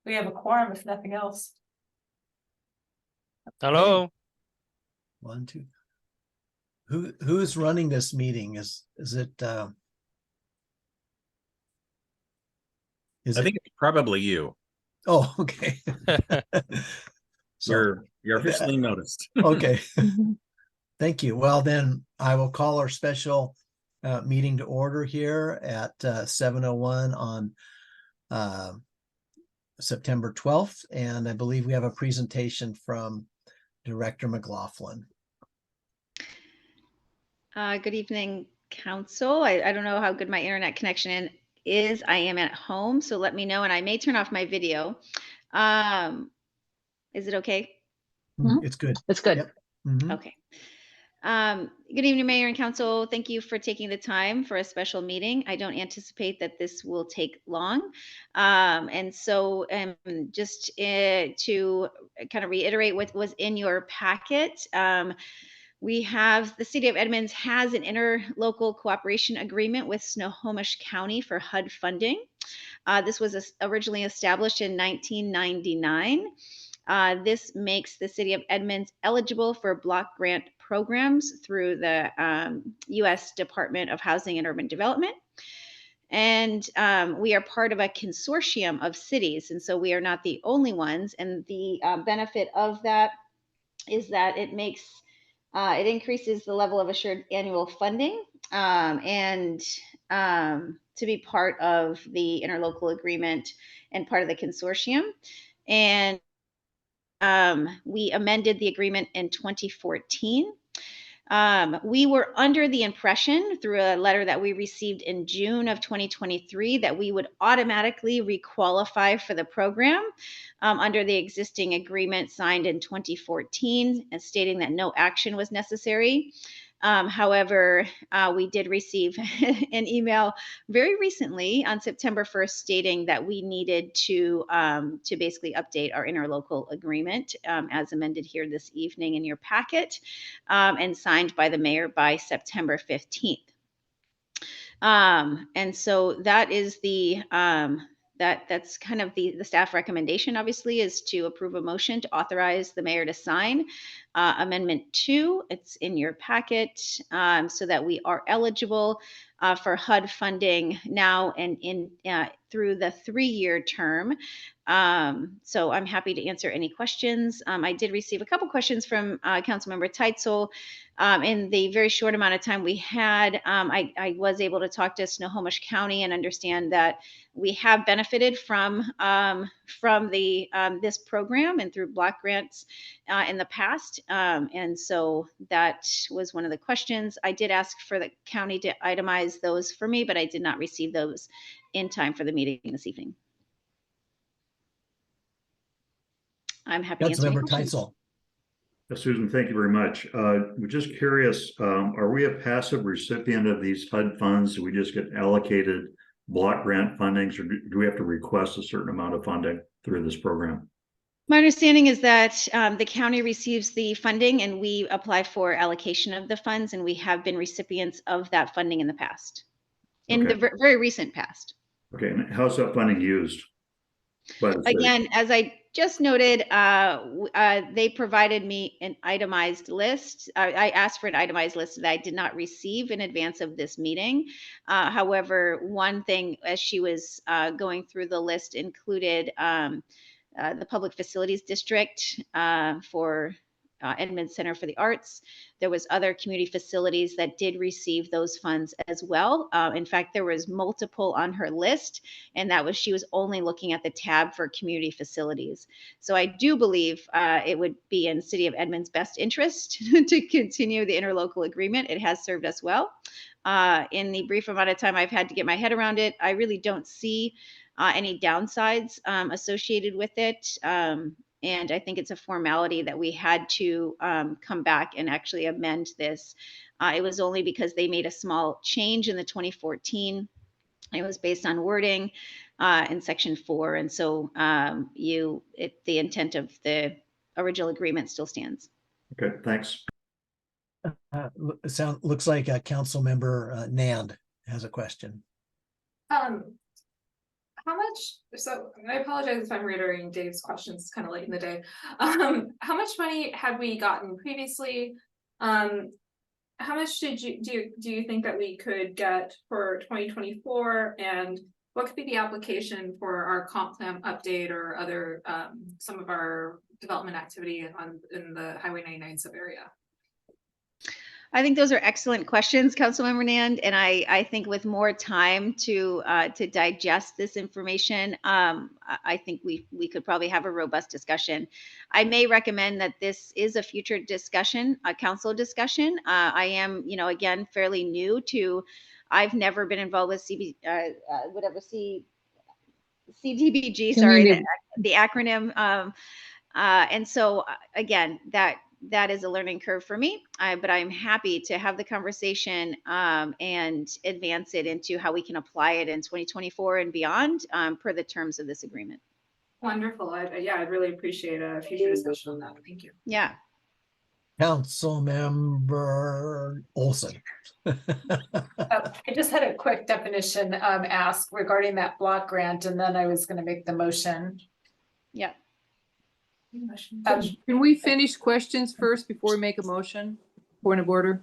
We have a quorum if nothing else. Hello. One, two. Who's running this meeting? Is it I think it's probably you. Oh, okay. So, You're officially noticed. okay. Thank you. Well, then I will call our special meeting to order here at 7:01 on September 12th. And I believe we have a presentation from Director McLaughlin. Good evening, Council. I don't know how good my internet connection is. I am at home, so let me know, and I may turn off my video. Is it okay? It's good. It's good. Yep. Mhm. Okay. Good evening, Mayor and Council. Thank you for taking the time for a special meeting. I don't anticipate that this will take long. And so just to kind of reiterate what was in your packet, we have the City of Edmonds has an interlocal cooperation agreement with Snohomish County for HUD funding. This was originally established in 1999. This makes the City of Edmonds eligible for block grant programs through the U.S. Department of Housing and Urban Development. And we are part of a consortium of cities, and so we are not the only ones. And the benefit of that is that it increases the level of assured annual funding and to be part of the interlocal agreement and part of the consortium. And we amended the agreement in 2014. We were under the impression through a letter that we received in June of 2023 that we would automatically requalify for the program under the existing agreement signed in 2014, stating that no action was necessary. However, we did receive an email very recently on September 1st stating that we needed to basically update our interlocal agreement as amended here this evening in your packet and signed by the mayor by September 15th. And so that is the that's kind of the staff recommendation, obviously, is to approve a motion to authorize the mayor to sign Amendment 2. It's in your packet so that we are eligible for HUD funding now and through the 3-year term. So I'm happy to answer any questions. I did receive a couple questions from Councilmember Teitzel. In the very short amount of time we had, I was able to talk to Snohomish County and understand that we have benefited from this program and through block grants in the past. And so that was one of the questions. I did ask for the county to itemize those for me, but I did not receive those in time for the meeting this evening. I'm happy to answer any questions. Teitzel. Susan, thank you very much. We're just curious, are we a passive recipient of these HUD funds? Do we just get allocated block grant fundings, or do we have to request a certain amount of funding through this program? My understanding is that the county receives the funding and we apply for allocation of the funds, and we have been recipients of that funding in the past, in the very recent past. Okay, and how's that funding used? Again, as I just noted, they provided me an itemized list. I asked for an itemized list that I did not receive in advance of this meeting. However, one thing as she was going through the list included the Public Facilities District for Edmonds Center for the Arts. There was other community facilities that did receive those funds as well. In fact, there was multiple on her list, and that was she was only looking at the tab for community facilities. So I do believe it would be in City of Edmonds' best interest to continue the interlocal agreement. It has served us well. In the brief amount of time I've had to get my head around it, I really don't see any downsides associated with it. And I think it's a formality that we had to come back and actually amend this. It was only because they made a small change in the 2014. It was based on wording in Section 4. And so the intent of the original agreement still stands. Okay, thanks. Looks like a council member Nand has a question. How How much, so I apologize if I'm reiterating Dave's questions, it's kind of late in the day. How much money had we gotten previously? How much do you think that we could get for 2024? And what could be the application for our comp plan update or other, some of our development activity in the Highway 99 sub area? I think those are excellent questions, Councilmember Nand, and I think with more time to digest this information, I think we could probably have a robust discussion. I may recommend that this is a future discussion, a council discussion. I am, again, fairly new to. I've never been involved with CDBG. Sorry, the acronym. And so again, that is a learning curve for me, but I'm happy to have the conversation and advance it into how we can apply it in 2024 and beyond per the terms of this agreement. Wonderful. I'd really appreciate a future discussion on that. Thank you. Yeah. Councilmember Olson. I just had a quick definition ask regarding that block grant, and then I was going to make the motion. Yeah. Can we finish questions first before we make a motion? Point of order.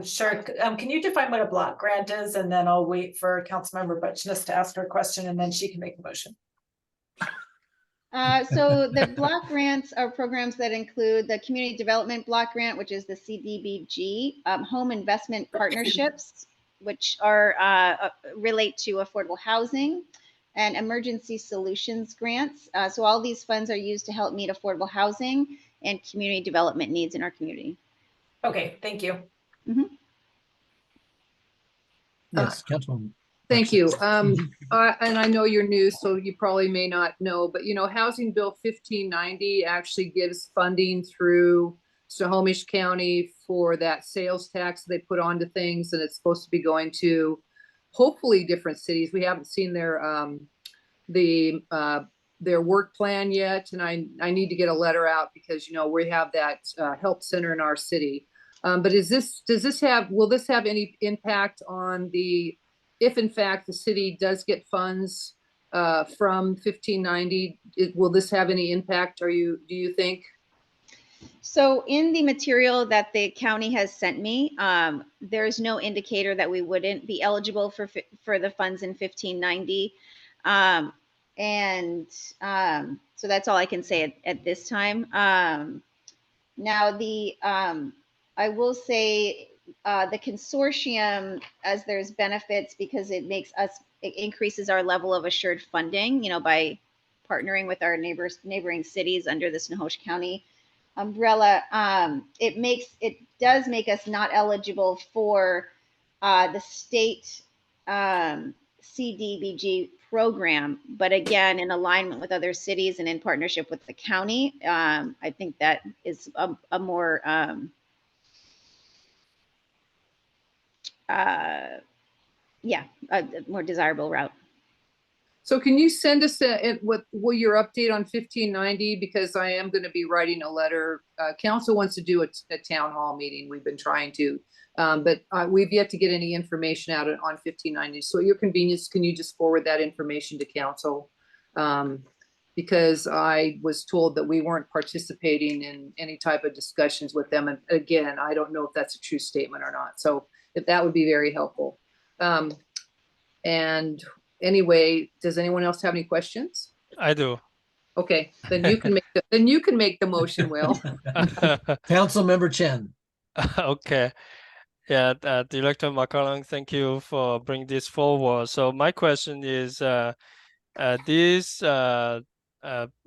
Sure. Can you define what a block grant is, and then I'll wait for Councilmember Butchness to ask her question, and then she can make a motion. So the block grants are programs that include the Community Development Block Grant, which is the CDBG, home investment partnerships, which are relate to affordable housing, and emergency solutions grants. So all these funds are used to help meet affordable housing and community development needs in our community. Okay, thank you. Mm-hmm. Yes, Councilwoman. Thank you. And I know you're new, so you probably may not know, but Housing Bill 1590 actually gives funding through Snohomish County for that sales tax they put onto things, and it's supposed to be going to hopefully different cities. We haven't seen their work plan yet, and I need to get a letter out because we have that help center in our city. But will this have any impact on if in fact the city does get funds from 1590? Will this have any impact? Do you think? So in the material that the county has sent me, there's no indicator that we wouldn't be eligible for the funds in 1590. So that's all I can say at this time. Now I will say the consortium, as there's benefits because it increases our level of assured funding, by partnering with our neighboring cities under the Snohomish County umbrella. It does make us not eligible for the state CDBG program, but again, in alignment with other cities and in partnership with the county, I think that is a more a more desirable route. So can you send us what your update on 1590? Because I am going to be writing a letter. Council wants to do a town hall meeting. We've been trying to, but we've yet to get any information out on 1590. So at your convenience, can you just forward that information to council? Because I was told that we weren't participating in any type of discussions with them. And again, I don't know if that's a true statement or not. So if that would be very helpful. And anyway, does anyone else have any questions? I do. Okay, then you can make the motion, Will. Councilmember Chen. Okay. Yeah, Director McCollum, thank you for bringing this forward. So my question is, this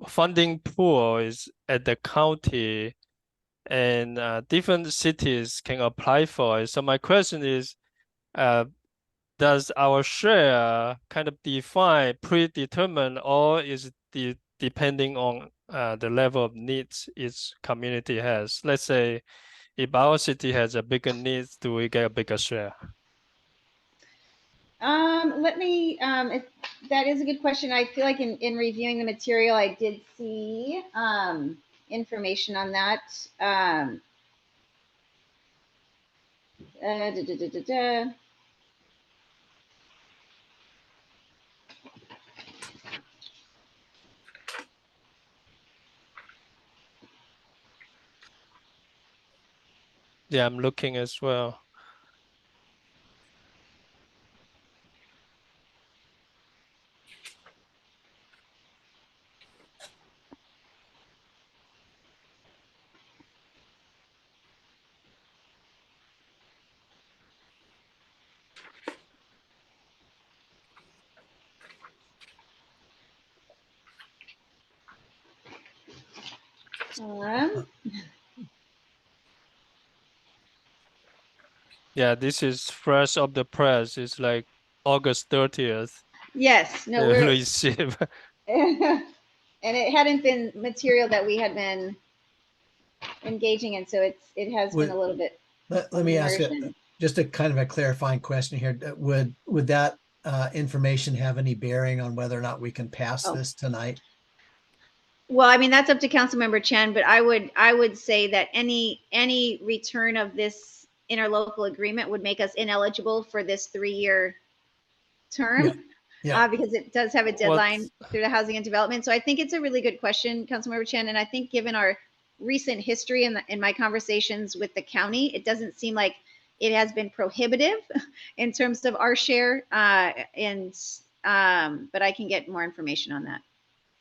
funding pool is at the county, and different cities can apply for it. So my question is, does our share kind of predetermine, or is it depending on the level of needs each community has? Let's say if our city has a bigger needs, do we get a bigger share? If that is a good question. I feel like in reviewing the material, I did see information on that. Yeah, I'm looking as well. Yeah, this is fresh off the press. It's like August 30th. Yes, no, They we're, receive. and it hadn't been material that we had been engaging in, so it has been Would- a little bit. Let me ask you immersion. just a kind of a clarifying question here. Would that information have any bearing on whether or not we can pass Oh. this tonight? Well, I mean, that's up to Councilmember Chen, but I would say that any return of this interlocal agreement would make us ineligible for this 3-year term. Yeah. Yeah. Because it does have a deadline through the Housing and Development. So I think it's a really good question, Councilmember Chen. And I think given our recent history in my conversations with the county, it doesn't seem like it has been prohibitive in terms of our share. But I can get more information on that.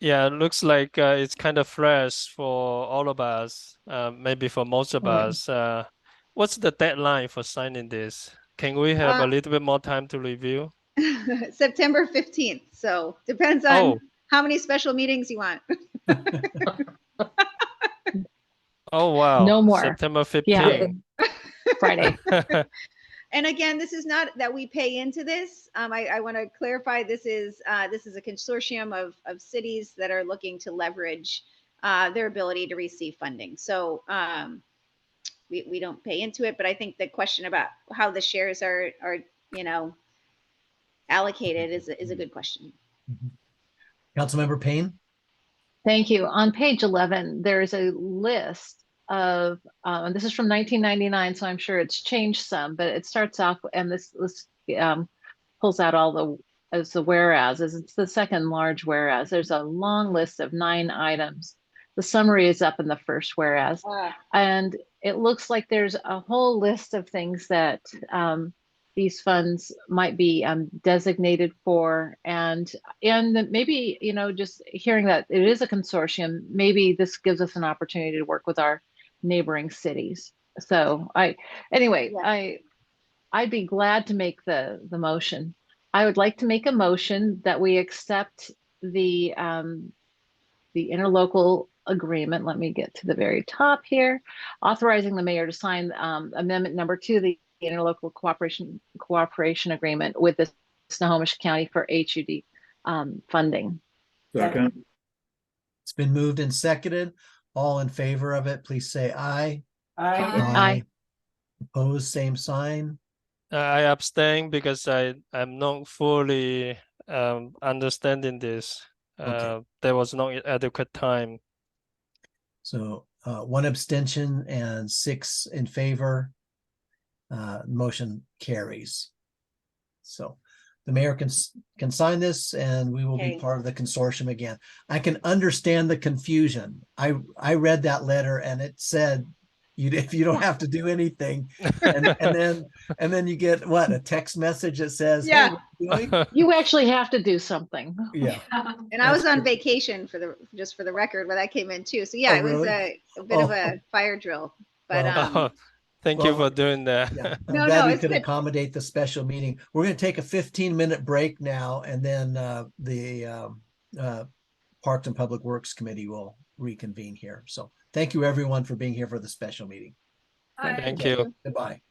Yeah, it looks like it's kind of fresh for all of us, maybe for most of us. What's the deadline for signing this? Can we have a little bit more time to review? September 15th. So depends on how many special meetings you want. Oh, wow. No more. September Yeah. 15th. Friday. And again, this is not that we pay into this. I want to clarify this is a consortium of cities that are looking to leverage their ability to receive funding. So we don't pay into it, but I think the question about how the shares are allocated is a good question. Councilmember Payne? Thank you. On page 11, there's a list of, and this is from 1999, so I'm sure it's changed some, but it starts off, and this pulls out all the whereases. It's the second large whereas. There's a long list of 9 items. The summary is up in the first whereas. And it looks like there's a whole list of things that these funds might be designated for, and maybe, just hearing that it is a consortium, maybe this gives us an opportunity to work with our neighboring cities. So I'd be glad to make the motion. I would like to make a motion that we accept the interlocal agreement. Let me get to the very top here, authorizing the mayor to sign amendment number 2, the interlocal cooperation agreement with the Snohomish County for HUD funding. Second. It's been moved and seconded. All in favor of it, please say aye. Aye. Opposed, same sign. I abstain because I'm not fully understanding this. Okay. There was not adequate time. So 1 abstention and 6 in favor. Motion carries. So the mayor can sign this, and we will be Okay. part of the consortium again. I can understand the confusion. I read that letter, and it said if you don't have to do anything, and then you get a text message that says, Yeah. "Hey, what are you doing?" You actually have to do something. Yeah. And I was That's on true. vacation just for the record when that came in too. So yeah, Oh, it was really? a bit of a fire drill. But Well, Thank you Well, for doing that. Yeah, I'm No, glad we it's could good. accommodate the special meeting. We're going to take a 15-minute break now, and then the Parks and Public Works Committee will reconvene here. So thank you, everyone, for being here for the special meeting. Thank you. Goodbye.